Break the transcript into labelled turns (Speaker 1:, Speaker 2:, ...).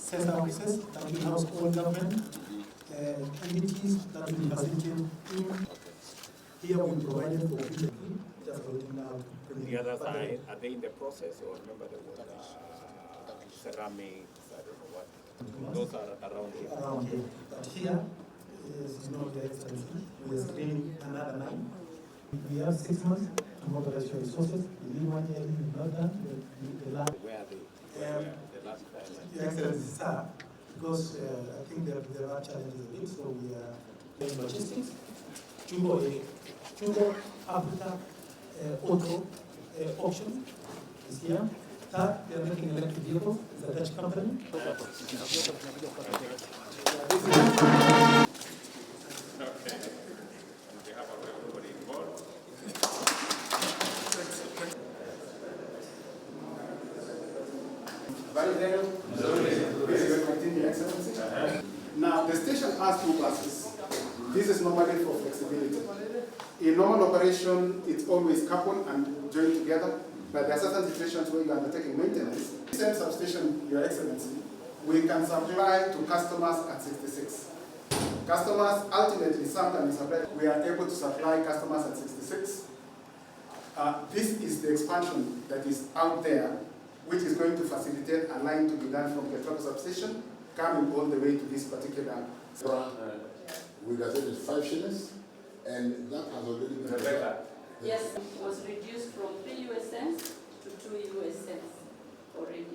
Speaker 1: services that will house all government entities that will facilitate in. Here we provided for future, just waiting now.
Speaker 2: The other side, are they in the process, or remember there was ceramics, I don't know what? Those are around here.
Speaker 1: Around here. But here is not the excellency. We are screening another 9. We have 6 months to mobilize your resources. Within 1 year, we have not done the last.
Speaker 2: Where are they? The last time?
Speaker 1: Your Excellency, sir, because I think there are challenges a bit, so we are in logistics. Jumbo Africa Auto Auction is here. Third, they are making electric vehicles. It's a Dutch company.
Speaker 3: Now, the station has 2 buses. This is normally for flexibility. In normal operation, it's always coupled and joined together, but there are certain situations where you are undertaking maintenance. The same substation, Your Excellency, we can supply to customers at 66. Customers, ultimately, sometimes we are able to supply customers at 66. This is the expansion that is out there, which is going to facilitate a line to be done from the Petrol substation, coming all the way to this particular.
Speaker 4: We gazetted 5 shillings, and that has already been.
Speaker 5: Rebecca. Yes, it was reduced from 3 US cents to 2 US cents already.